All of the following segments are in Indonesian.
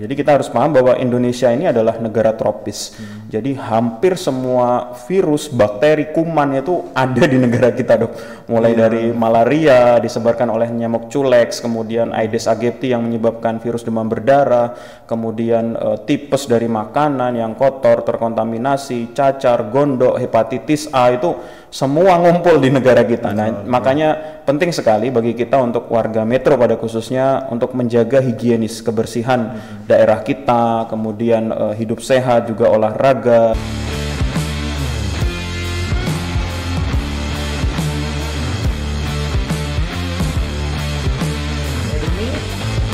Jadi kita harus paham bahwa Indonesia ini adalah negara tropis. Jadi hampir semua virus, bakteri, kuman itu ada di negara kita, Dok. Mulai dari malaria disebarkan oleh nyamuk culex, kemudian Aedes aegypti yang menyebabkan virus demam berdarah, kemudian tipes dari makanan yang kotor, terkontaminasi, cacar, gondok, hepatitis A, itu semua ngumpul di negara kita. Nah, makanya penting sekali bagi kita untuk warga metro pada khususnya untuk menjaga higienis, kebersihan daerah kita, kemudian hidup sehat, juga olahraga. Edumi,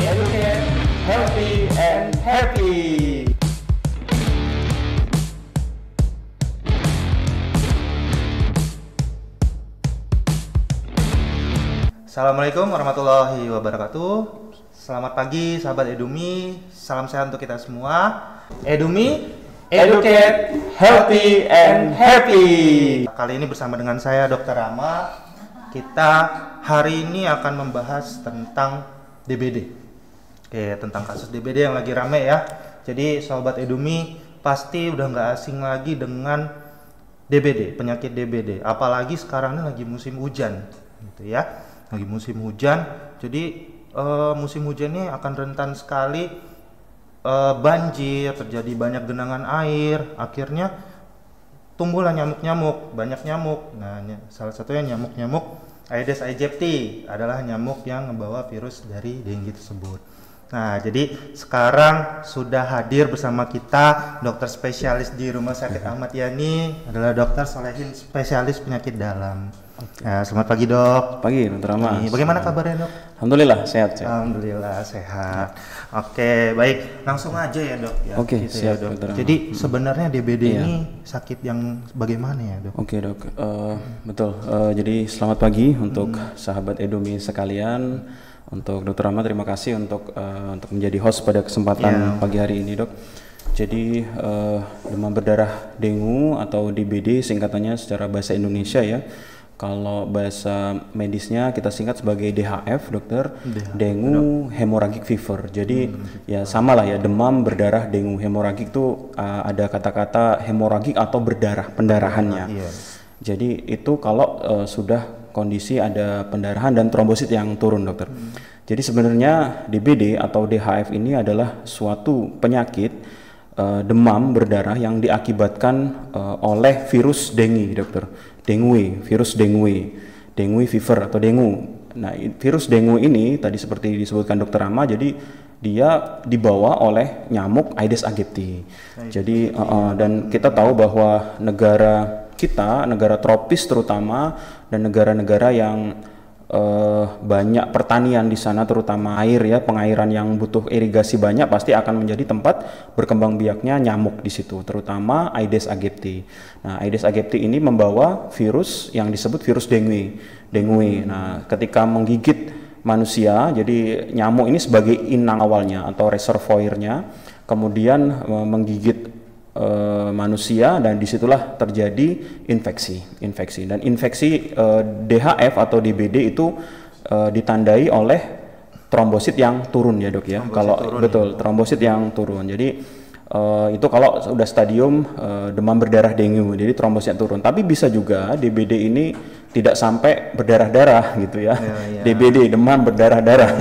educate, healthy and happy. Assalamualaikum warahmatullahi wabarakatuh. Selamat pagi sahabat Edumi. Salam sehat untuk kita semua. Edumi, educate, healthy and happy. Kali ini bersama dengan saya Dr. Rama. Kita hari ini akan membahas tentang DBD. Oke, tentang kasus DBD yang lagi rame ya. Jadi sahabat Edumi pasti udah nggak asing lagi dengan DBD, penyakit DBD. Apalagi sekarang ini lagi musim hujan, gitu ya. Lagi musim hujan, jadi musim hujan ini akan rentan sekali banjir, terjadi banyak genangan air, akhirnya tumbuhlah nyamuk-nyamuk, banyak nyamuk. Nah, salah satunya nyamuk Aedes aegypti adalah nyamuk yang membawa virus dari dengue tersebut. Nah, jadi sekarang sudah hadir bersama kita dokter spesialis di Rumah Sakit Ahmad Yani adalah Dr. Solehin, spesialis penyakit dalam. Nah, selamat pagi dok. Pagi, Dr. Rama. Bagaimana kabarnya dok? Alhamdulillah sehat. Alhamdulillah sehat. Oke, baik. Langsung aja ya dok. Ya, Oke, gitu siap ya, dok. Dr. Rama. Jadi sebenarnya DBD ini sakit yang bagaimana ya dok? Oke dok, betul. Jadi selamat pagi untuk sahabat Edumi sekalian. Untuk Dr. Rama, terima kasih untuk menjadi host pada kesempatan pagi hari ini dok. Jadi demam berdarah dengue atau DBD singkatannya secara bahasa Indonesia ya. Kalau bahasa medisnya kita singkat sebagai DHF, dokter, dengue hemorrhagic fever. Jadi ya sama lah ya, demam berdarah dengue. Hemorrhagic itu ada kata-kata hemorrhagic atau berdarah, pendarahannya. Jadi itu kalau sudah kondisi ada pendarahan dan trombosit yang turun, dokter. Jadi sebenarnya DBD atau DHF ini adalah suatu penyakit demam berdarah yang diakibatkan oleh virus dengue, dokter. Dengue, virus dengue fever atau dengue. Nah, virus dengue ini tadi seperti disebutkan Dr. Rama, jadi dia dibawa oleh nyamuk Aedes aegypti. Jadi dan kita tahu bahwa negara kita, negara tropis terutama, dan negara-negara yang banyak pertanian di sana, terutama air ya, pengairan yang butuh irigasi banyak, pasti akan menjadi tempat berkembang biaknya nyamuk di situ, terutama Aedes aegypti. Nah, Aedes aegypti ini membawa virus yang disebut virus dengue. Nah, ketika menggigit manusia, jadi nyamuk ini sebagai inang awalnya atau reservoirnya, kemudian menggigit manusia, dan disitulah terjadi infeksi dan infeksi DHF atau DBD itu ditandai oleh trombosit yang turun ya dok ya. Kalau betul trombosit yang turun, jadi itu kalau sudah stadium demam berdarah dengue, jadi trombosit turun. Tapi bisa juga DBD ini tidak sampai berdarah-darah gitu ya. DBD, demam berdarah-darah.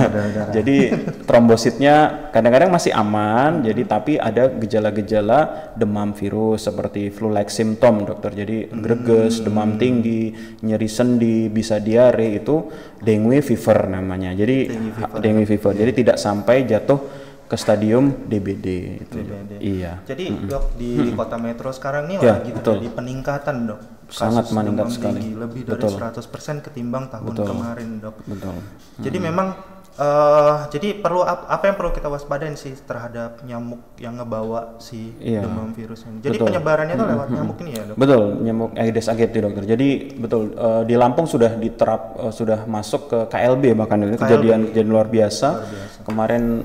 Jadi trombositnya kadang-kadang masih aman, jadi tapi ada gejala-gejala demam virus seperti flu-like symptom, dokter. Jadi greges, demam tinggi, nyeri sendi, bisa diare, itu dengue fever namanya. Jadi dengue fever. Jadi tidak sampai jatuh ke stadium DBD itu. Iya. Jadi dok, di kota metro sekarang ini lagi terjadi peningkatan dok. Sangat meningkat sekali. Lebih dari 100% ketimbang tahun kemarin dok. Jadi memang jadi perlu apa yang perlu kita waspadain sih terhadap nyamuk yang ngebawa si demam virus ini. Jadi penyebarannya itu lewat nyamuk ini ya dok. Betul, nyamuk Aedes aegypti dokter. Jadi betul di Lampung sudah sudah masuk ke KLB, bahkan ini kejadian luar biasa. Kemarin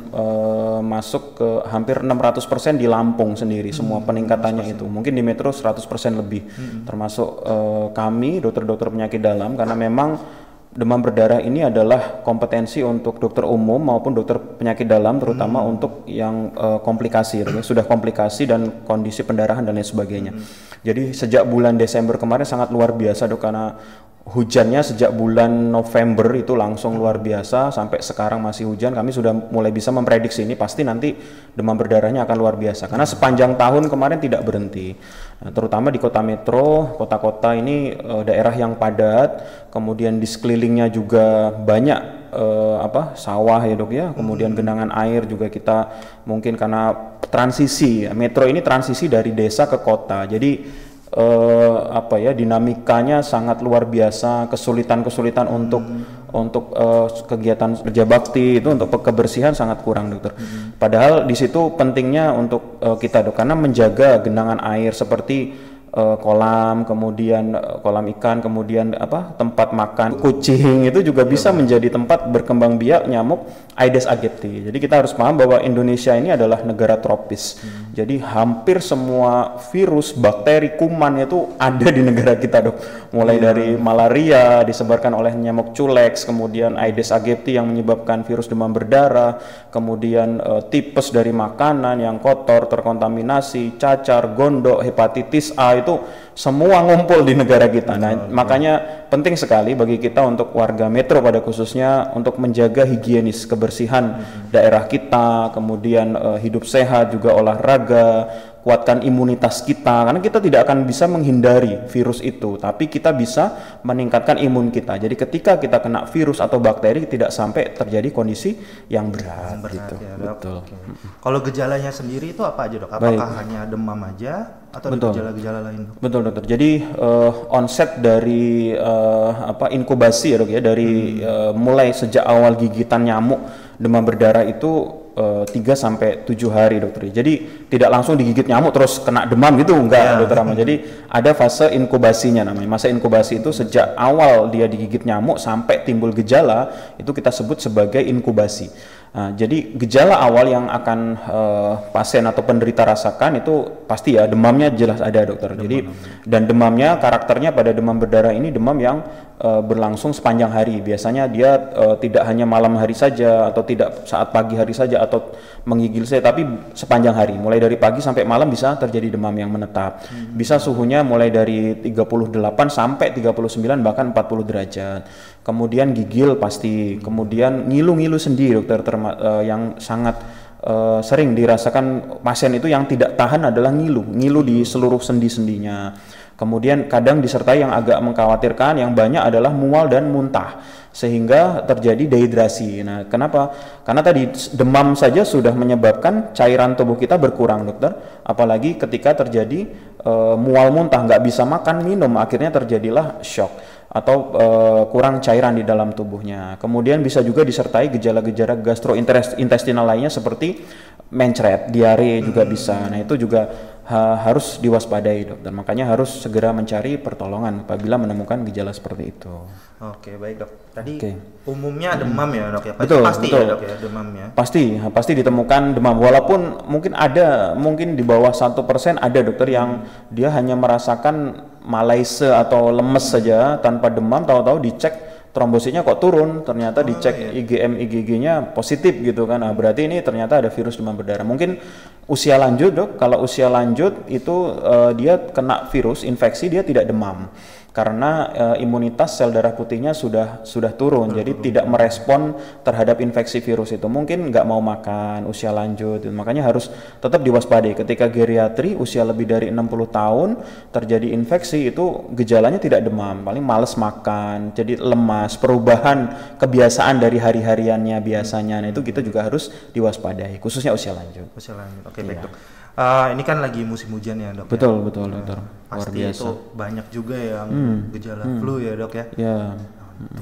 masuk ke hampir 600% di Lampung sendiri, semua peningkatannya itu. Mungkin di metro 100% lebih. Termasuk kami dokter-dokter penyakit dalam, karena memang demam berdarah ini adalah kompetensi untuk dokter umum maupun dokter penyakit dalam, terutama untuk yang komplikasi, ya, sudah komplikasi dan kondisi pendarahan dan lain sebagainya. Jadi sejak bulan Desember kemarin sangat luar biasa dok, karena hujannya sejak bulan November itu langsung luar biasa, sampai sekarang masih hujan. Kami sudah mulai bisa memprediksi ini pasti nanti demam berdarahnya akan luar biasa, karena sepanjang tahun kemarin tidak berhenti. Nah, terutama di kota metro, kota-kota ini daerah yang padat, kemudian di sekelilingnya juga banyak sawah ya dok ya, kemudian genangan air juga. Kita mungkin karena transisi, metro ini transisi dari desa ke kota, jadi dinamikanya sangat luar biasa, kesulitan untuk kegiatan kerja bakti itu untuk kebersihan sangat kurang dokter. Padahal di situ pentingnya untuk kita dok, karena menjaga genangan air seperti kolam, kemudian kolam ikan, kemudian tempat makan kucing itu juga bisa menjadi tempat berkembang biak nyamuk Aedes aegypti. Jadi kita harus paham bahwa Indonesia ini adalah negara tropis. Jadi hampir semua virus, bakteri, kuman itu ada di negara kita dok. Mulai dari malaria disebarkan oleh nyamuk culex, kemudian Aedes aegypti yang menyebabkan virus demam berdarah, kemudian tipes dari makanan yang kotor, terkontaminasi, cacar, gondok, hepatitis A, itu semua ngumpul di negara kita. Nah, makanya penting sekali bagi kita untuk warga metro pada khususnya untuk menjaga higienis, kebersihan daerah kita, kemudian hidup sehat, juga olahraga, kuatkan imunitas kita, karena kita tidak akan bisa menghindari virus itu, tapi kita bisa meningkatkan imun kita. Jadi ketika kita kena virus atau bakteri tidak sampai terjadi kondisi yang berat gitu. Ya, betul. Okay. Kalau gejalanya sendiri itu apa aja dok? Apakah hanya demam aja atau ada gejala-gejala lain dok? Betul dokter. Jadi onset dari inkubasi ya dok ya, dari mulai sejak awal gigitan nyamuk demam berdarah itu 3-7 hari dokter. Jadi tidak langsung digigit nyamuk terus kena demam gitu, enggak dokter Rahmat. Jadi ada fase inkubasinya namanya. Masa inkubasi itu sejak awal dia digigit nyamuk sampai timbul gejala itu kita sebut sebagai inkubasi. Nah, jadi gejala awal yang akan pasien atau penderita rasakan itu pasti ya demamnya jelas ada dokter. Dan demamnya, karakternya pada demam berdarah ini demam yang berlangsung sepanjang hari. Biasanya dia tidak hanya malam hari saja atau tidak saat pagi hari saja atau menggigil saja, tapi sepanjang hari. Mulai dari pagi sampai malam bisa terjadi demam yang menetap. Bisa suhunya mulai dari 38 sampai 39 bahkan 40 derajat. Kemudian gigil pasti, kemudian ngilu-ngilu sendi dokter, yang sangat sering dirasakan pasien itu yang tidak tahan adalah ngilu di seluruh sendi-sendinya. Kemudian kadang disertai yang agak mengkhawatirkan, yang banyak adalah mual dan muntah, sehingga terjadi dehidrasi. Nah, kenapa? Karena tadi demam saja sudah menyebabkan cairan tubuh kita berkurang dokter, apalagi ketika terjadi mual muntah, nggak bisa makan minum, akhirnya terjadilah shock atau kurang cairan di dalam tubuhnya. Kemudian bisa juga disertai gejala-gejala gastrointestinal lainnya seperti mencret, diare juga bisa. Nah, itu juga harus diwaspadai dokter. Makanya harus segera mencari pertolongan apabila menemukan gejala seperti itu. Oke, baik dok. Tadi umumnya demam ya dok ya? Betul. Ya dok ya demamnya? Pasti ditemukan demam. Walaupun mungkin di bawah 1% ada dokter yang dia hanya merasakan malaise atau lemes saja tanpa demam, tahu-tahu dicek trombositnya kok turun, ternyata dicek IgM IgG-nya positif gitu kan. Nah, berarti ini ternyata ada virus demam berdarah. Mungkin usia lanjut dok, kalau usia lanjut itu dia kena virus infeksi, dia tidak demam karena imunitas sel darah putihnya sudah turun, jadi tidak merespon terhadap infeksi virus itu. Mungkin nggak mau makan usia lanjut, makanya harus tetap diwaspadai. Ketika geriatri usia lebih dari 60 tahun terjadi infeksi itu gejalanya tidak demam, paling males makan, jadi lemas, perubahan kebiasaan dari hari-hariannya biasanya. Nah, itu kita juga harus diwaspadai, khususnya usia lanjut. Oke, baik dok. Ini kan lagi musim hujan ya dok. Betul dokter. Pasti itu banyak juga yang gejala flu ya dok ya. Ya.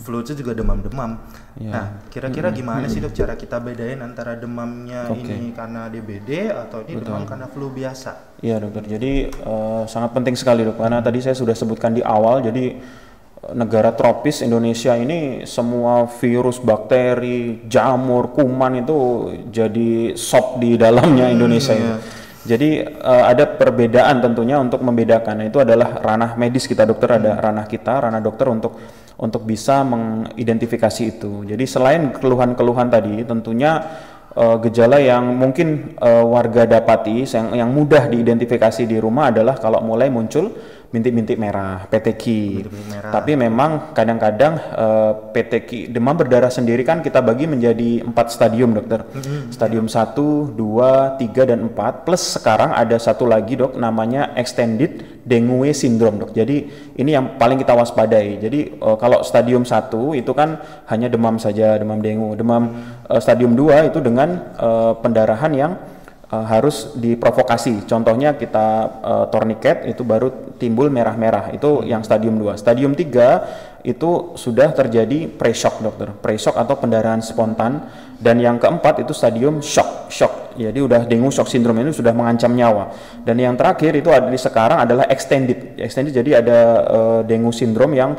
Flu itu juga demam-demam. Ya. Nah, kira-kira gimana sih dok cara kita bedain antara demamnya ini karena DBD atau ini demam karena flu biasa? Iya dokter. Jadi sangat penting sekali dok, karena tadi saya sudah sebutkan di awal. Jadi negara tropis Indonesia ini semua virus, bakteri, jamur, kuman itu jadi sop di dalamnya Indonesia ini. Jadi ada perbedaan tentunya untuk membedakan. Itu adalah ranah medis kita dokter, ada ranah kita, ranah dokter untuk untuk bisa mengidentifikasi itu. Jadi selain keluhan-keluhan tadi, tentunya gejala yang mungkin warga dapati yang mudah diidentifikasi di rumah adalah kalau mulai muncul bintik-bintik merah, PTQ. Tapi memang kadang-kadang PTQ demam berdarah sendiri kan kita bagi menjadi 4 stadium, dokter. Stadium 1, 2, 3 dan 4 plus sekarang ada satu lagi, dok, namanya extended dengue syndrome, dok. Jadi ini yang paling kita waspadai. Jadi kalau stadium 1 itu kan hanya demam saja, demam dengue. Demam stadium 2 itu dengan pendarahan yang harus diprovokasi. Contohnya kita tourniquet itu baru timbul merah-merah. Itu yang stadium 2. Stadium 3 itu sudah terjadi pre-shock, dokter. Pre-shock atau pendarahan spontan. Dan yang keempat itu stadium shock. Jadi udah dengue shock syndrome ini sudah mengancam nyawa. Dan yang terakhir itu ada di sekarang adalah extended. Extended jadi ada dengue syndrome yang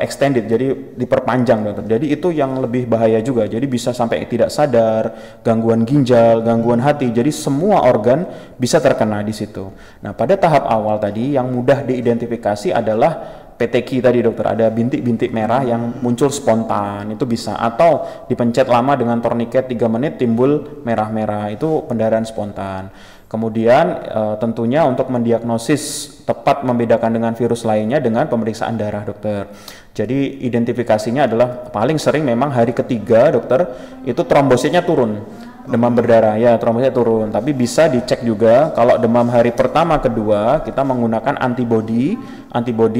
extended, jadi diperpanjang, dokter. Jadi itu yang lebih bahaya juga. Jadi bisa sampai tidak sadar, gangguan ginjal, gangguan hati. Jadi semua organ bisa terkena di situ. Nah, pada tahap awal tadi yang mudah diidentifikasi adalah PTQ tadi, dokter. Ada bintik-bintik merah yang muncul spontan, itu bisa. Atau dipencet lama dengan tourniquet 3 menit timbul merah-merah, itu pendarahan spontan. Kemudian tentunya untuk mendiagnosis tepat membedakan dengan virus lainnya dengan pemeriksaan darah, dokter. Jadi identifikasinya adalah paling sering memang hari ketiga, dokter, itu trombositnya turun. Demam berdarah, ya trombositnya turun. Tapi bisa dicek juga kalau demam hari pertama, kedua, kita menggunakan antibodi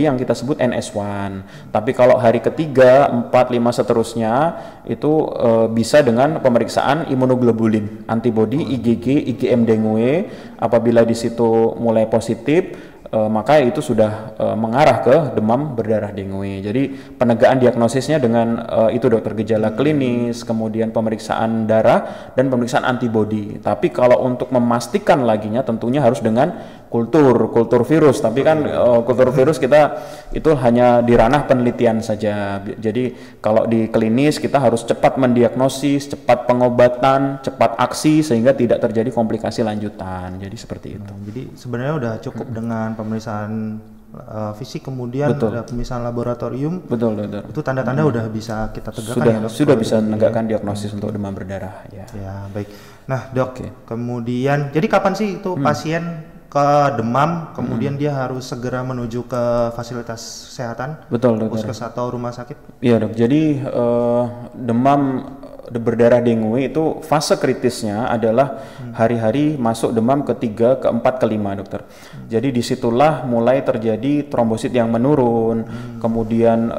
yang kita sebut NS1. Tapi kalau hari ketiga, 4, 5 seterusnya itu bisa dengan pemeriksaan imunoglobulin, antibodi IgG, IgM dengue. Apabila di situ mulai positif, maka itu sudah mengarah ke demam berdarah dengue. Jadi penegakan diagnosisnya dengan itu, dokter, gejala klinis, kemudian pemeriksaan darah dan pemeriksaan antibodi. Tapi kalau untuk memastikan laginya tentunya harus dengan kultur virus. Tapi kan kultur virus kita itu hanya di ranah penelitian saja. Jadi kalau di klinis kita harus cepat mendiagnosis, cepat pengobatan, cepat aksi sehingga tidak terjadi komplikasi lanjutan. Jadi seperti itu. Jadi sebenarnya udah cukup dengan pemeriksaan fisik, kemudian ada pemeriksaan laboratorium. Betul, dokter. Itu tanda-tanda udah bisa kita tegakkan, sudah bisa menegakkan diagnosis untuk demam berdarah, ya. Ya, baik. Nah, dok, kemudian jadi kapan sih itu pasien ke demam, kemudian dia harus segera menuju ke fasilitas kesehatan? Betul, dokter. Puskes atau rumah sakit? Iya, dok. Jadi demam berdarah dengue itu fase kritisnya adalah hari-hari masuk demam ke-3, ke-4, ke-5, dokter. Jadi disitulah mulai terjadi trombosit yang menurun, kemudian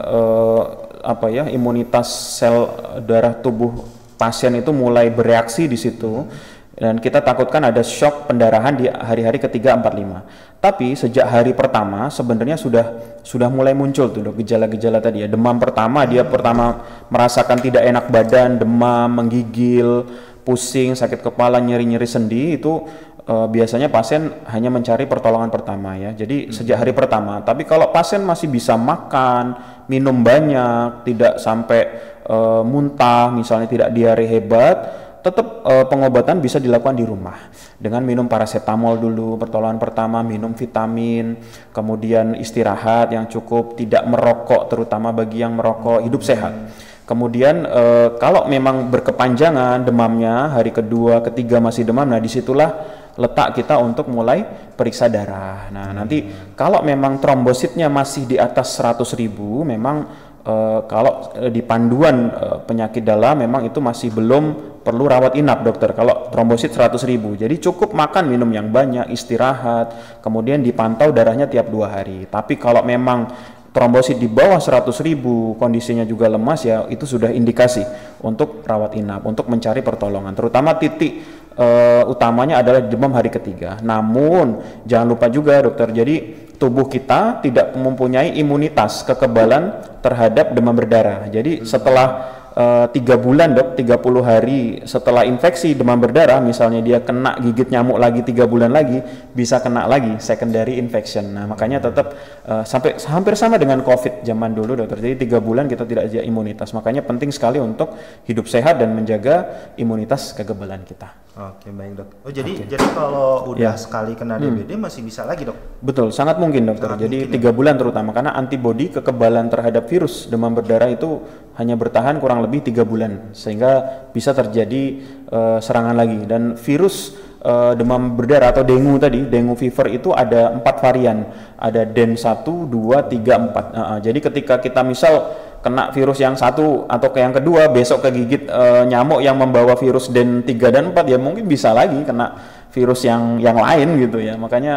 imunitas sel darah tubuh pasien itu mulai bereaksi di situ. Dan kita takutkan ada shock pendarahan di hari-hari ketiga, 4, 5. Tapi sejak hari pertama sebenarnya sudah mulai muncul tuh, dok, gejala-gejala tadi ya. Demam pertama, dia pertama merasakan tidak enak badan, demam, menggigil, pusing, sakit kepala, nyeri-nyeri sendi, itu biasanya pasien hanya mencari pertolongan pertama ya. Jadi sejak hari pertama. Tapi kalau pasien masih bisa makan, minum banyak, tidak sampai muntah, misalnya tidak diare hebat, tetap pengobatan bisa dilakukan di rumah dengan minum paracetamol dulu, pertolongan pertama, minum vitamin, kemudian istirahat yang cukup, tidak merokok, terutama bagi yang merokok, hidup sehat. Kemudian kalau memang berkepanjangan demamnya, hari kedua, ketiga masih demam, nah disitulah letak kita untuk mulai periksa darah. Nah nanti kalau memang trombositnya masih di atas 100.000, memang kalau di panduan penyakit dalam memang itu masih belum perlu rawat inap, dokter. Kalau trombosit 100.000, jadi cukup makan minum yang banyak, istirahat, kemudian dipantau darahnya tiap 2 hari. Tapi kalau memang trombosit di bawah 100.000, kondisinya juga lemas, ya itu sudah indikasi untuk rawat inap, untuk mencari pertolongan. Terutama titik utamanya adalah demam hari ketiga. Namun jangan lupa juga, dokter, jadi tubuh kita tidak mempunyai imunitas kekebalan terhadap demam berdarah. Jadi setelah 3 bulan, dok, 30 hari setelah infeksi demam berdarah, misalnya dia kena gigit nyamuk lagi 3 bulan lagi, bisa kena lagi secondary infection. Nah makanya tetap sampai hampir sama dengan COVID zaman dulu, dokter. Jadi 3 bulan kita tidak ada imunitas. Makanya penting sekali untuk hidup sehat dan menjaga imunitas kekebalan kita. Oke, baik dok. Oh jadi kalau udah sekali kena DBD masih bisa lagi dok? Betul, sangat mungkin dokter. Jadi 3 bulan terutama karena antibodi kekebalan terhadap virus demam berdarah itu hanya bertahan kurang lebih 3 bulan sehingga bisa terjadi serangan lagi. Dan virus demam berdarah atau dengue tadi, dengue fever itu ada 4 varian. Ada DEN 1, 2, 3, 4. Jadi ketika kita misal kena virus yang satu atau yang kedua, besok kegigit nyamuk yang membawa virus DEN 3 dan 4, ya mungkin bisa lagi kena virus yang lain gitu ya. Makanya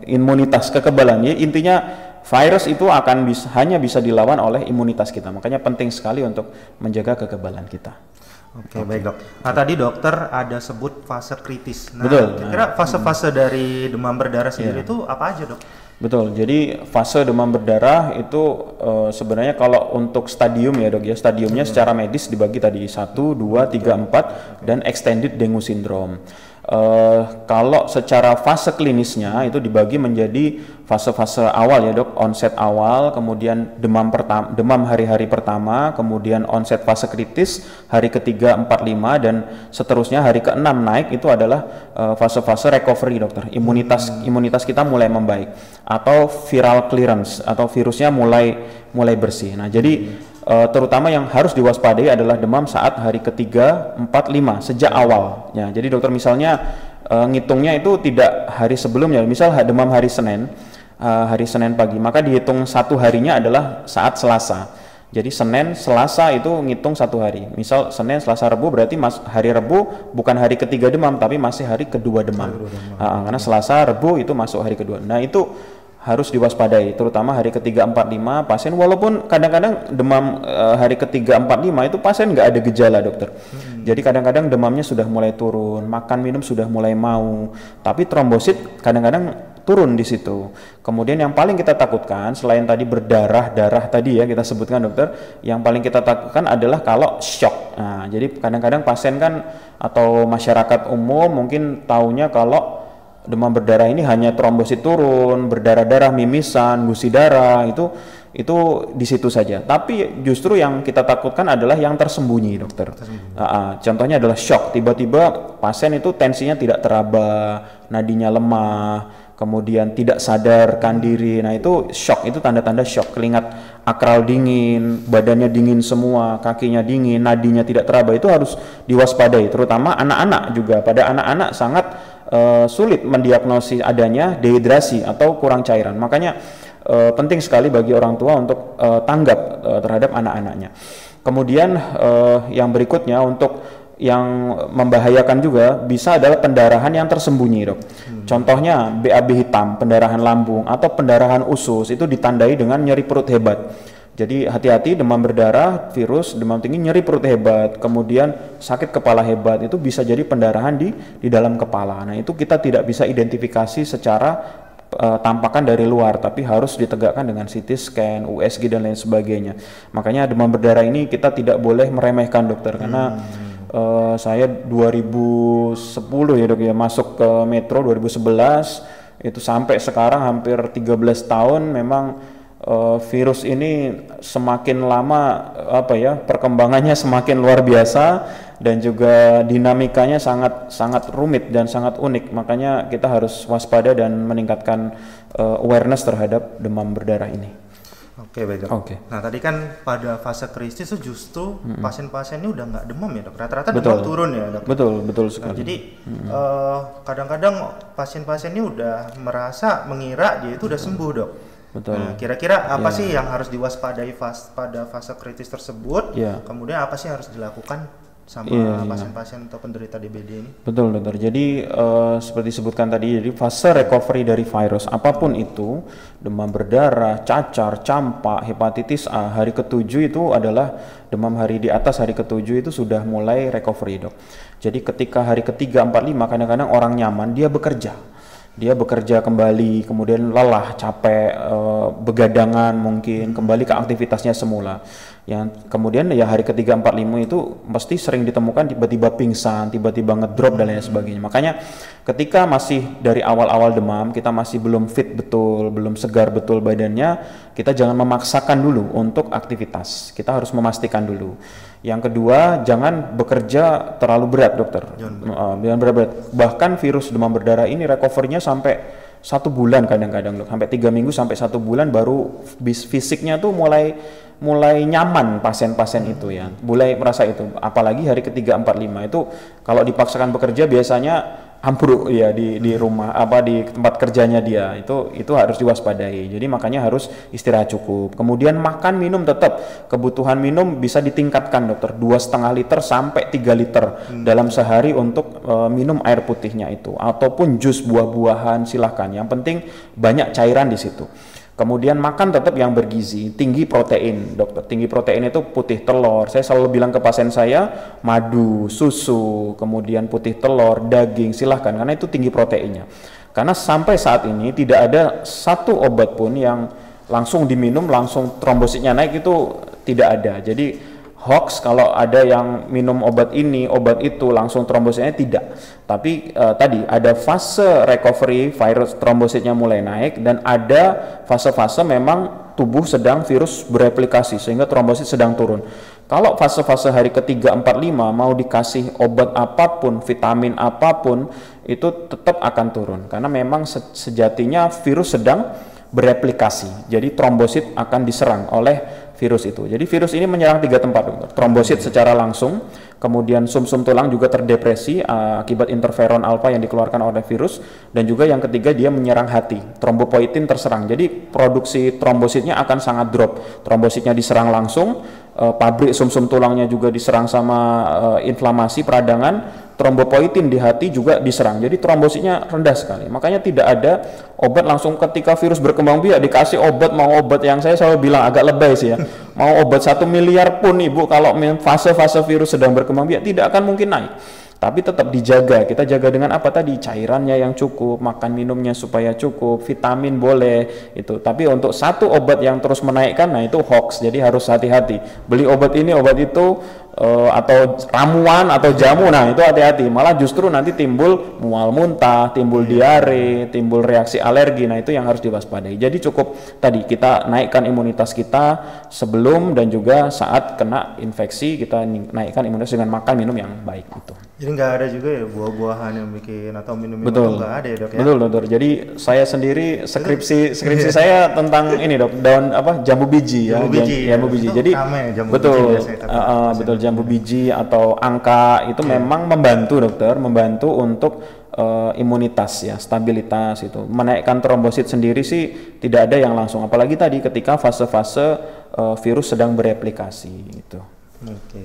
imunitas kekebalan, ya intinya virus itu akan hanya bisa dilawan oleh imunitas kita. Makanya penting sekali untuk menjaga kekebalan kita. Oke, baik dok. Nah tadi dokter ada sebut fase kritis. Nah, betul. Kira-kira fase-fase dari demam berdarah sendiri itu apa aja dok? Betul, jadi fase demam berdarah itu sebenarnya kalau untuk stadium ya dok ya, stadiumnya secara medis dibagi tadi 1, 2, 3, 4 dan extended dengue syndrome. Kalau secara fase klinisnya itu dibagi menjadi fase-fase awal ya dok, onset awal, kemudian demam hari-hari pertama, kemudian onset fase kritis hari ketiga, 4, 5 dan seterusnya hari ke-6 naik itu adalah fase-fase recovery dokter. Imunitas kita mulai membaik atau viral clearance atau virusnya mulai bersih. Nah, jadi terutama yang harus diwaspadai adalah demam saat hari ketiga, 4, 5 sejak awal. Ya, jadi dokter misalnya ngitungnya itu tidak hari sebelumnya. Misal demam hari Senin pagi, maka dihitung satu harinya adalah saat Selasa. Jadi Senin, Selasa itu ngitung satu hari. Misal Senin, Selasa, Rabu berarti hari Rabu bukan hari ketiga demam tapi masih hari kedua demam. Karena Selasa, Rabu itu masuk hari kedua. Nah itu harus diwaspadai, terutama hari ketiga, 4, 5 pasien walaupun kadang-kadang demam hari ketiga, 4, 5 itu pasien nggak ada gejala dokter. Jadi kadang-kadang demamnya sudah mulai turun, makan minum sudah mulai mau, tapi trombosit kadang-kadang turun di situ. Kemudian yang paling kita takutkan selain tadi berdarah tadi ya kita sebutkan dokter, yang paling kita takutkan adalah kalau shock. Nah, jadi kadang-kadang pasien kan atau masyarakat umum mungkin taunya kalau demam berdarah ini hanya trombosit turun, berdarah-darah, mimisan, gusi darah, itu di situ saja. Tapi justru yang kita takutkan adalah yang tersembunyi, dokter. Contohnya adalah shock. Tiba-tiba pasien itu tensinya tidak teraba, nadinya lemah, kemudian tidak sadarkan diri. Nah itu shock, itu tanda-tanda shock. Keringat akral dingin, badannya dingin semua, kakinya dingin, nadinya tidak teraba. Itu harus diwaspadai, terutama anak-anak juga. Pada anak-anak sangat sulit mendiagnosis adanya dehidrasi atau kurang cairan. Makanya penting sekali bagi orang tua untuk tanggap terhadap anak-anaknya. Kemudian yang berikutnya untuk yang membahayakan juga bisa adalah pendarahan yang tersembunyi dok. Contohnya BAB hitam, pendarahan lambung atau pendarahan usus itu ditandai dengan nyeri perut hebat. Jadi hati-hati demam berdarah, virus, demam tinggi, nyeri perut hebat, kemudian sakit kepala hebat, itu bisa jadi pendarahan di dalam kepala. Nah itu kita tidak bisa identifikasi secara tampakan dari luar, tapi harus ditegakkan dengan CT scan, USG dan lain sebagainya. Makanya demam berdarah ini kita tidak boleh meremehkan dokter, karena saya 2010 ya dok ya masuk ke Metro 2011, itu sampai sekarang hampir 13 tahun memang virus ini semakin lama perkembangannya semakin luar biasa dan juga dinamikanya sangat rumit dan sangat unik. Makanya kita harus waspada dan meningkatkan awareness terhadap demam berdarah ini. Oke, baik dok. Oke. Nah tadi kan pada fase kritis itu justru pasien-pasien ini udah nggak demam ya dok, rata-rata demam turun ya dok. Betul sekali. Nah, jadi kadang-kadang pasien-pasien ini udah merasa mengira dia itu udah sembuh dok. Betul. Nah, kira-kira apa sih yang harus diwaspadai pada fase kritis tersebut? Kemudian apa sih yang harus dilakukan sama pasien-pasien atau penderita DBD ini? Betul dokter. Jadi seperti disebutkan tadi, jadi fase recovery dari virus apapun itu, demam berdarah, cacar, campak, hepatitis A, hari ke-7 itu adalah demam hari di atas hari ke-7 itu sudah mulai recovery dok. Jadi ketika hari ketiga, 4, 5 kadang-kadang orang nyaman, dia bekerja kembali, kemudian lelah, capek, begadangan mungkin, kembali ke aktivitasnya semula. Yang kemudian ya hari ketiga 4 5 itu pasti sering ditemukan tiba-tiba pingsan, tiba-tiba ngedrop dan lain sebagainya. Makanya ketika masih dari awal-awal demam, kita masih belum fit betul, belum segar betul badannya, kita jangan memaksakan dulu untuk aktivitas. Kita harus memastikan dulu. Yang kedua, jangan bekerja terlalu berat, dokter. Jangan berat-berat. Bahkan virus demam berdarah ini recovery-nya sampai 1 bulan kadang-kadang, sampai 3 minggu sampai 1 bulan baru fisiknya tuh mulai nyaman pasien-pasien itu ya, mulai merasa itu. Apalagi hari ketiga 4 5 itu kalau dipaksakan bekerja biasanya ambruk ya di rumah di tempat kerjanya dia, itu harus diwaspadai. Jadi makanya harus istirahat cukup. Kemudian makan minum tetap kebutuhan minum bisa ditingkatkan, dokter, 2,5 liter sampai 3 liter dalam sehari untuk minum air putihnya itu, ataupun jus buah-buahan silahkan. Yang penting banyak cairan di situ. Kemudian makan tetap yang bergizi, tinggi protein, dokter. Tinggi protein itu putih telur. Saya selalu bilang ke pasien saya, madu, susu, kemudian putih telur, daging, silahkan, karena itu tinggi proteinnya. Karena sampai saat ini tidak ada satu obat pun yang langsung diminum langsung trombositnya naik, itu tidak ada. Jadi hoax kalau ada yang minum obat ini, obat itu langsung trombositnya, tidak. Tapi tadi ada fase recovery, virus trombositnya mulai naik, dan ada fase-fase memang tubuh sedang virus bereplikasi sehingga trombosit sedang turun. Kalau fase-fase hari ketiga 4 5 mau dikasih obat apapun, vitamin apapun, itu tetap akan turun karena memang sejatinya virus sedang bereplikasi. Jadi trombosit akan diserang oleh virus itu. Jadi virus ini menyerang 3 tempat, dokter. Trombosit secara langsung, kemudian sumsum tulang juga terdepresi akibat interferon alfa yang dikeluarkan oleh virus, dan juga yang ketiga dia menyerang hati. Trombopoietin terserang. Jadi produksi trombositnya akan sangat drop. Trombositnya diserang langsung, pabrik sumsum tulangnya juga diserang sama inflamasi peradangan, trombopoietin di hati juga diserang. Jadi trombositnya rendah sekali. Makanya tidak ada obat langsung ketika virus berkembang biak dikasih obat, mau obat yang saya selalu bilang agak lebay sih ya. Mau obat 1 miliar pun ibu kalau fase-fase virus sedang berkembang biak tidak akan mungkin naik. Tapi tetap dijaga. Kita jaga dengan apa tadi? Cairannya yang cukup, makan minumnya supaya cukup, vitamin boleh itu. Tapi untuk satu obat yang terus menaikkan, nah itu hoax. Jadi harus hati-hati. Beli obat ini, obat itu, atau ramuan atau jamu, nah itu hati-hati. Malah justru nanti timbul mual muntah, timbul diare, timbul reaksi alergi. Nah itu yang harus diwaspadai. Jadi cukup tadi kita naikkan imunitas kita sebelum dan juga saat kena infeksi, kita naikkan imunitas dengan makan minum yang baik itu. Jadi nggak ada juga ya buah-buahan yang bikin atau minum-minum itu nggak ada ya, dok ya? Betul, dokter. Jadi saya sendiri skripsi saya tentang ini, dok, daun jambu biji ya. Jambu biji. Jadi betul, betul, jambu biji atau angka itu memang membantu, dokter, membantu untuk imunitas ya, stabilitas itu. Menaikkan trombosit sendiri sih tidak ada yang langsung, apalagi tadi ketika fase-fase virus sedang bereplikasi itu. Oke.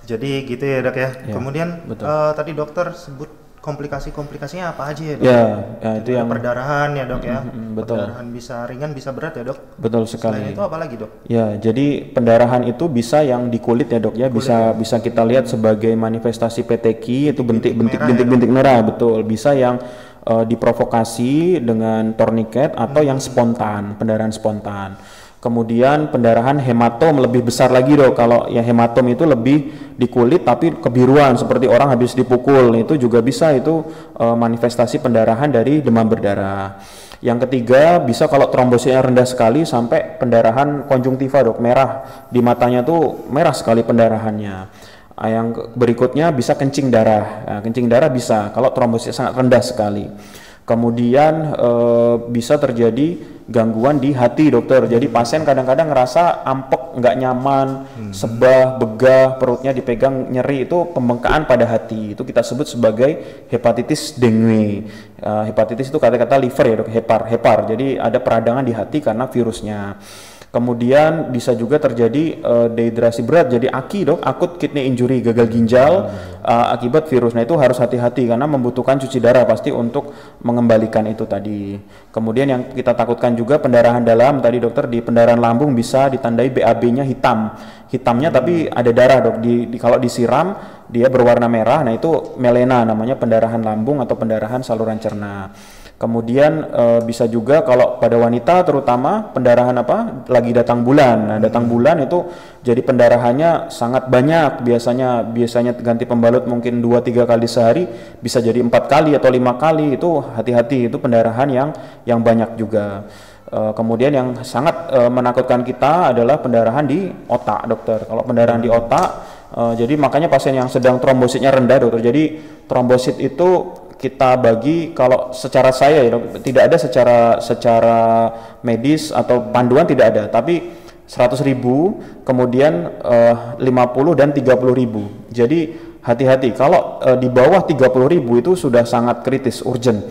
Jadi gitu ya, dok ya. Kemudian tadi dokter sebut komplikasinya apa aja ya, dok? Ya itu yang perdarahan ya, dok ya. Betul. Perdarahan bisa ringan bisa berat ya, dok. Betul sekali. Selain itu apa lagi, dok? Ya, jadi pendarahan itu bisa yang di kulit ya, dok ya. Bisa kita lihat sebagai manifestasi petechi, itu bintik-bintik merah, betul. Bisa yang diprovokasi dengan tourniquet atau yang spontan, pendarahan spontan. Kemudian pendarahan hematom lebih besar lagi, dok. Kalau yang hematom itu lebih di kulit tapi kebiruan seperti orang habis dipukul. Itu juga bisa, itu manifestasi pendarahan dari demam berdarah. Yang ketiga bisa kalau trombositnya rendah sekali sampai pendarahan konjungtiva, dok, merah di matanya tuh merah sekali pendarahannya. Yang berikutnya bisa kencing darah. Nah, kencing darah bisa kalau trombositnya sangat rendah sekali. Kemudian bisa terjadi gangguan di hati, dokter. Jadi pasien kadang-kadang ngerasa ampek, nggak nyaman, sebah, begah, perutnya dipegang, nyeri, itu pembengkakan pada hati. Itu kita sebut sebagai hepatitis dengue. Hepatitis itu kata-kata liver ya, dok, hepar. Jadi ada peradangan di hati karena virusnya. Kemudian bisa juga terjadi dehidrasi berat, jadi AKI, dok, akut kidney injury, gagal ginjal akibat virus. Nah itu harus hati-hati karena membutuhkan cuci darah pasti untuk mengembalikan itu tadi. Kemudian yang kita takutkan juga pendarahan dalam tadi, dokter, di pendarahan lambung bisa ditandai BAB-nya hitamnya tapi ada darah, dok. Kalau disiram dia berwarna merah, nah itu melena, namanya pendarahan lambung atau pendarahan saluran cerna. Kemudian bisa juga kalau pada wanita terutama pendarahan lagi datang bulan. Nah, datang bulan itu jadi pendarahannya sangat banyak. Biasanya ganti pembalut mungkin 2-3 kali sehari, bisa jadi 4 kali atau 5 kali. Itu hati-hati, itu pendarahan yang banyak juga. Kemudian yang sangat menakutkan kita adalah pendarahan di otak, dokter. Kalau pendarahan di otak, jadi makanya pasien yang sedang trombositnya rendah, dokter. Jadi trombosit itu kita bagi, kalau secara saya ya dok, tidak ada secara medis atau panduan tidak ada, tapi 100.000, kemudian 50 dan 30.000. Jadi hati-hati kalau di bawah 30.000 itu sudah sangat kritis, urgent,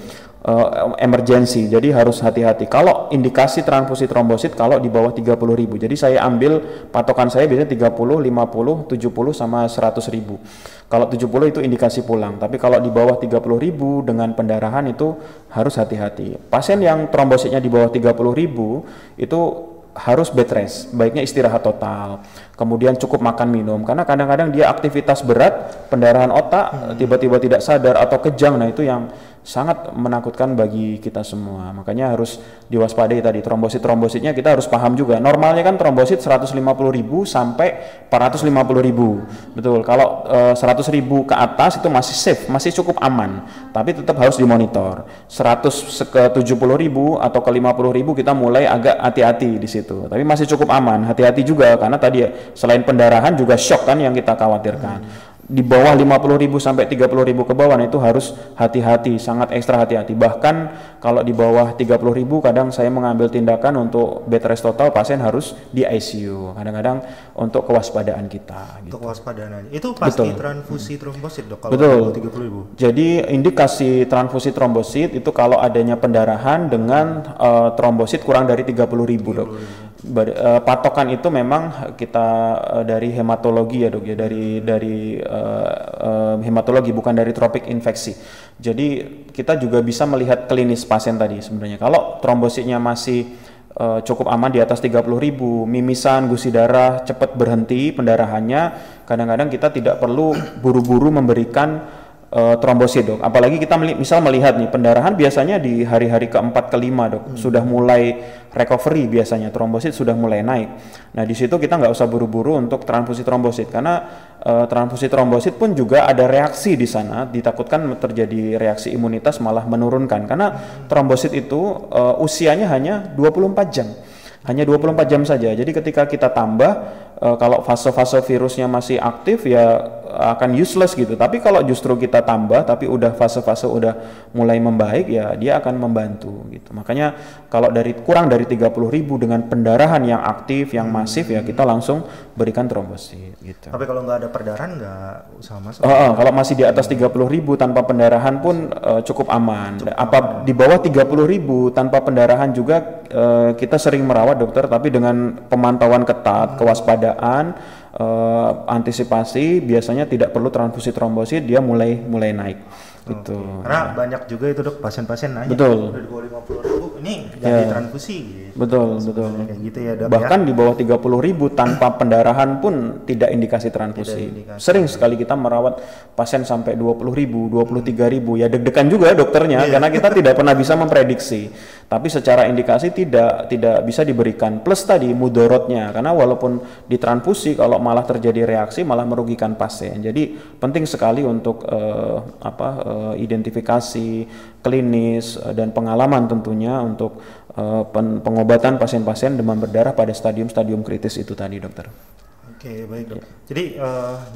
emergency. Jadi harus hati-hati. Kalau indikasi transfusi trombosit kalau di bawah 30.000. Jadi saya ambil patokan saya biasanya 30, 50, 70 sama 100.000. Kalau 70 itu indikasi pulang. Tapi kalau di bawah 30.000 dengan pendarahan itu harus hati-hati. Pasien yang trombositnya di bawah 30.000 itu harus bed rest, baiknya istirahat total, kemudian cukup makan minum, karena kadang-kadang dia aktivitas berat, pendarahan otak, tiba-tiba tidak sadar atau kejang. Nah, itu yang sangat menakutkan bagi kita semua. Makanya harus diwaspadai tadi, trombositnya kita harus paham juga. Normalnya kan trombosit 150.000 sampai 450.000. Betul. Kalau 100.000 ke atas itu masih safe, masih cukup aman. Tapi tetap harus dimonitor. 100 ke 70.000 atau ke 50.000 kita mulai agak hati-hati di situ. Tapi masih cukup aman. Hati-hati juga karena tadi selain pendarahan juga shock kan yang kita khawatirkan. Di bawah 50.000 sampai 30.000 ke bawah itu harus hati-hati, sangat ekstra hati-hati. Bahkan kalau di bawah 30.000 kadang saya mengambil tindakan untuk bed rest total, pasien harus di ICU. Kadang-kadang untuk kewaspadaan kita. Untuk kewaspadaan itu pasti transfusi trombosit dok kalau betul. 30.000. Jadi indikasi transfusi trombosit itu kalau adanya pendarahan dengan trombosit kurang dari 30.000 dok. Patokan itu memang kita dari hematologi ya dok ya, dari hematologi bukan dari tropik infeksi. Jadi kita juga bisa melihat klinis pasien tadi sebenarnya. Kalau trombositnya masih cukup aman di atas 30.000, mimisan, gusi darah cepat berhenti pendarahannya, kadang-kadang kita tidak perlu buru-buru memberikan trombosit dok. Apalagi kita misal melihat nih pendarahan biasanya di hari-hari ke-4 ke-5 dok sudah mulai recovery, biasanya trombosit sudah mulai naik. Nah di situ kita nggak usah buru-buru untuk transfusi trombosit karena transfusi trombosit pun juga ada reaksi di sana, ditakutkan terjadi reaksi imunitas malah menurunkan karena trombosit itu usianya hanya 24 jam. Hanya 24 jam saja. Jadi ketika kita tambah kalau fase-fase virusnya masih aktif ya akan useless gitu. Tapi kalau justru kita tambah tapi udah fase-fase udah mulai membaik ya dia akan membantu gitu. Makanya kalau kurang dari 30.000 dengan pendarahan yang aktif, yang masif ya kita langsung berikan trombosit gitu. Tapi kalau nggak ada perdarahan nggak usah masuk. Kalau masih di atas 30.000 tanpa pendarahan pun cukup aman. Di bawah 30.000 tanpa pendarahan juga kita sering merawat dokter, tapi dengan pemantauan ketat, kewaspadaan, antisipasi, biasanya tidak perlu transfusi trombosit, dia mulai naik. Gitu. Karena banyak juga itu dok pasien-pasien nanya. Betul. Udah di bawah 50.000 ini jadi transfusi. Gitu. Betul. Kayak gitu ya dok. Bahkan di bawah 30.000 tanpa pendarahan pun tidak indikasi transfusi. Sering sekali kita merawat pasien sampai 20.000, 23.000, ya deg-degan juga dokternya karena kita tidak pernah bisa memprediksi. Tapi secara indikasi tidak bisa diberikan. Plus tadi mudorotnya, karena walaupun ditransfusi kalau malah terjadi reaksi malah merugikan pasien. Jadi penting sekali untuk identifikasi klinis dan pengalaman tentunya untuk pengobatan pasien-pasien demam berdarah pada stadium-stadium kritis itu tadi dokter. Oke, baik dok.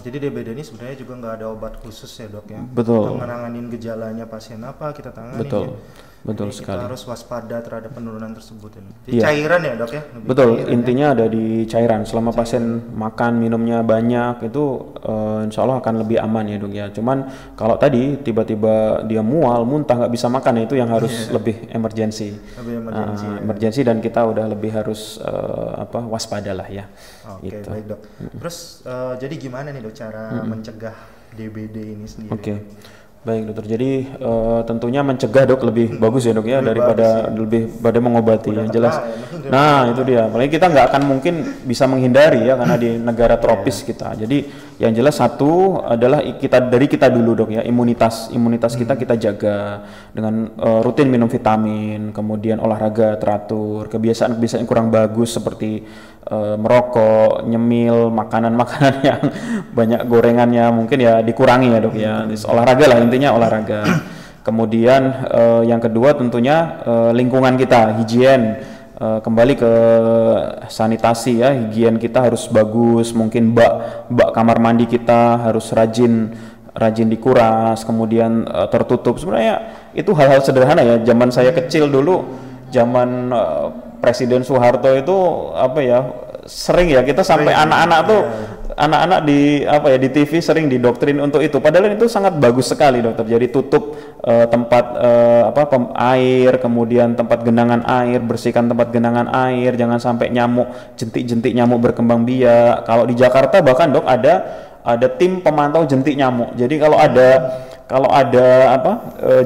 Jadi DBD ini sebenarnya juga nggak ada obat khusus ya dok ya. Betul. Untuk menanganin gejalanya pasien apa kita tangani. Betul. Ya. Betul Jadi sekali. Kita harus waspada terhadap penurunan tersebut ini. Di cairan ya dok ya. Betul. Intinya ada di cairan. Selama pasien makan minumnya banyak itu insya Allah akan lebih aman ya dok ya. Cuman kalau tadi tiba-tiba dia mual, muntah nggak bisa makan itu yang harus lebih emergency. Emergency dan kita udah lebih harus waspada lah ya. Oke, baik dok. Terus jadi gimana nih dok cara mencegah DBD ini sendiri? Oke. Baik dokter, jadi tentunya mencegah dok lebih bagus ya dok ya daripada pada mengobati yang jelas. Nah itu dia, apalagi kita nggak akan mungkin bisa menghindari ya karena di negara tropis kita. Jadi yang jelas satu adalah kita dulu dok ya, imunitas kita jaga dengan rutin minum vitamin, kemudian olahraga teratur, kebiasaan yang kurang bagus seperti merokok, nyemil, makanan-makanan yang banyak gorengannya mungkin ya dikurangi ya dok ya. Olahraga lah intinya olahraga. Kemudian yang kedua tentunya lingkungan kita, higien, kembali ke sanitasi ya, higien kita harus bagus, mungkin bak kamar mandi kita harus rajin dikuras, kemudian tertutup. Sebenarnya itu hal-hal sederhana ya. Zaman saya kecil dulu, zaman Presiden Soeharto itu sering ya kita sampai anak-anak di TV sering didoktrin untuk itu, padahal itu sangat bagus sekali dokter. Jadi tutup tempat air, kemudian tempat genangan air, bersihkan tempat genangan air, jangan sampai jentik nyamuk berkembang biak. Kalau di Jakarta bahkan dok ada tim pemantau jentik nyamuk. Jadi kalau ada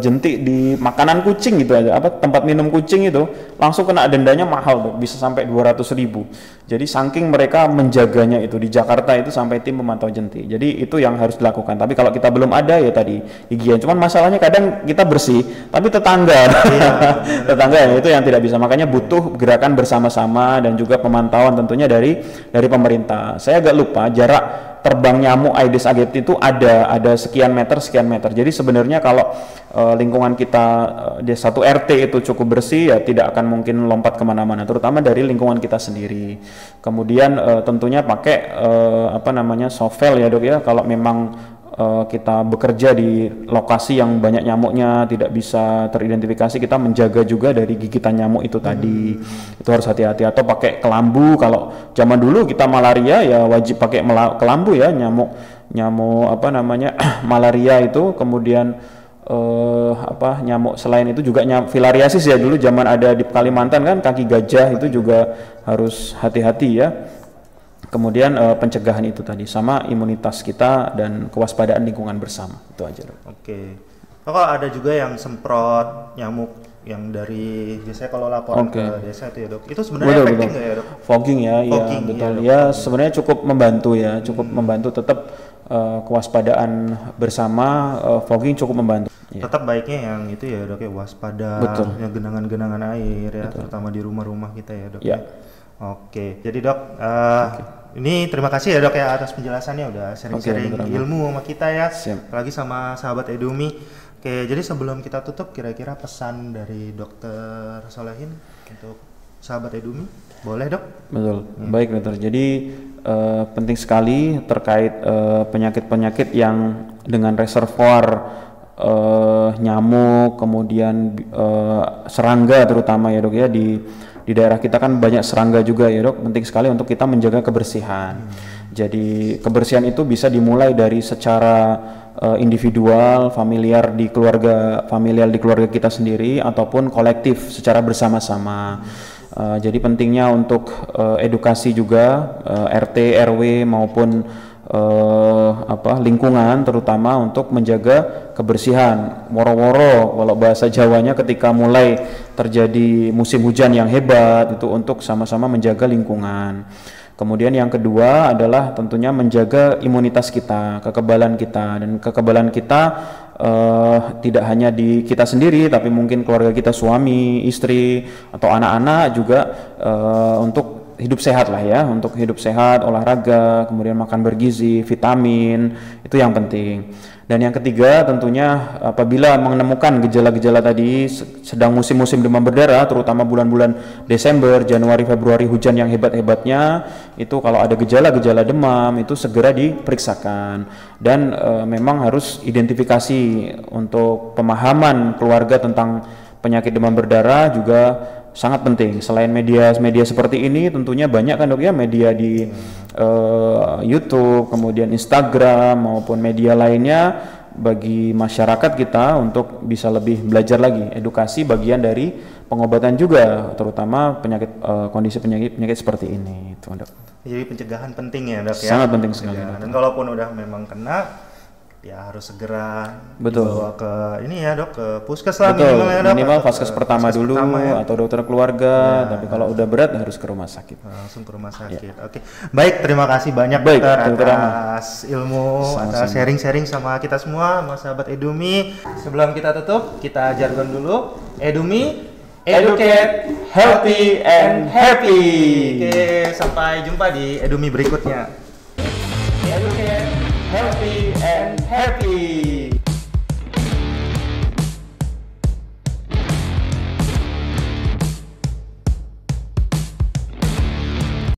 jentik di makanan kucing gitu aja, tempat minum kucing itu langsung kena dendanya mahal tuh, bisa sampai 200.000. Jadi saking mereka menjaganya itu di Jakarta itu sampai tim pemantau jentik. Jadi itu yang harus dilakukan. Tapi kalau kita belum ada ya tadi higien. Cuman masalahnya kadang kita bersih, tapi tetangga ya itu yang tidak bisa. Makanya butuh gerakan bersama-sama dan juga pemantauan tentunya dari pemerintah. Saya agak lupa jarak terbang nyamuk Aedes aegypti itu ada sekian meter. Jadi sebenarnya kalau lingkungan kita di satu RT itu cukup bersih ya tidak akan mungkin lompat kemana-mana, terutama dari lingkungan kita sendiri. Kemudian tentunya pakai sovel ya dok ya, kalau memang kita bekerja di lokasi yang banyak nyamuknya tidak bisa teridentifikasi, kita menjaga juga dari gigitan nyamuk itu tadi. Itu harus hati-hati. Atau pakai kelambu. Kalau zaman dulu kita malaria ya wajib pakai kelambu ya, nyamuk malaria itu. Kemudian nyamuk selain itu juga filariasis ya, dulu zaman ada di Kalimantan kan, kaki gajah itu juga harus hati-hati ya. Kemudian pencegahan itu tadi sama imunitas kita dan kewaspadaan lingkungan bersama, itu aja dok. Oke. Kalau ada juga yang semprot nyamuk yang dari biasanya kalau laporan ke desa itu ya dok, itu sebenarnya efektif nggak ya dok? Fogging ya, iya betul ya, sebenarnya cukup membantu ya, tetap kewaspadaan bersama, fogging cukup membantu. Tetap baiknya yang itu ya dok ya, waspada yang genangan-genangan air ya, terutama di rumah-rumah kita ya dok. Ya. Oke, jadi dok, ini terima kasih ya dok ya atas penjelasannya, udah sharing-sharing ilmu sama kita ya, apalagi sama sahabat Edumi. Oke, jadi sebelum kita tutup, kira-kira pesan dari dokter Solehin untuk sahabat Edumi, boleh dok? Betul, baik dokter. Jadi penting sekali terkait penyakit-penyakit yang dengan reservoir nyamuk, kemudian serangga terutama ya dok ya, di daerah kita kan banyak serangga juga ya dok. Penting sekali untuk kita menjaga kebersihan. Jadi kebersihan itu bisa dimulai dari secara individual, familiar di keluarga kita sendiri, ataupun kolektif secara bersama-sama. Jadi pentingnya untuk edukasi juga RT, RW maupun lingkungan, terutama untuk menjaga kebersihan. Woro-woro kalau bahasa Jawanya, ketika mulai terjadi musim hujan yang hebat itu untuk sama-sama menjaga lingkungan. Kemudian yang kedua adalah tentunya menjaga imunitas kita, kekebalan kita, dan kekebalan kita tidak hanya di kita sendiri, tapi mungkin keluarga kita, suami, istri, atau anak-anak juga, untuk hidup sehat lah ya, untuk hidup sehat, olahraga, kemudian makan bergizi, vitamin, itu yang penting. Dan yang ketiga tentunya apabila menemukan gejala-gejala tadi, sedang musim-musim demam berdarah, terutama bulan-bulan Desember, Januari, Februari, hujan yang hebat-hebatnya, itu kalau ada gejala-gejala demam itu segera diperiksakan. Dan memang harus identifikasi untuk pemahaman keluarga tentang penyakit demam berdarah juga sangat penting. Selain media seperti ini, tentunya banyak kan dok ya media di YouTube, kemudian Instagram maupun media lainnya, bagi masyarakat kita untuk bisa lebih belajar lagi. Edukasi bagian dari pengobatan juga, terutama kondisi penyakit seperti ini, itu dok. Jadi pencegahan penting ya dok ya. Sangat penting sekali. Dan kalaupun udah memang kena, ya harus segera Betul. dibawa ke ini ya dok, ke puskes lah Betul, minimal ya dok. minimal Atau vaskes ke pertama vaskes dulu pertama ya. atau dokter keluarga, tapi kalau udah berat harus ke rumah sakit. Langsung ke rumah sakit. Oke. Baik, terima kasih banyak Baik, dokter Dokter atas ilmu, Sama-sama. atas sharing-sharing sama kita semua, Mas sahabat Edumi. Sebelum kita tutup, kita jargon dulu. Edumi, educate, healthy and happy. Oke, sampai jumpa di Edumi berikutnya. Educate, healthy and happy.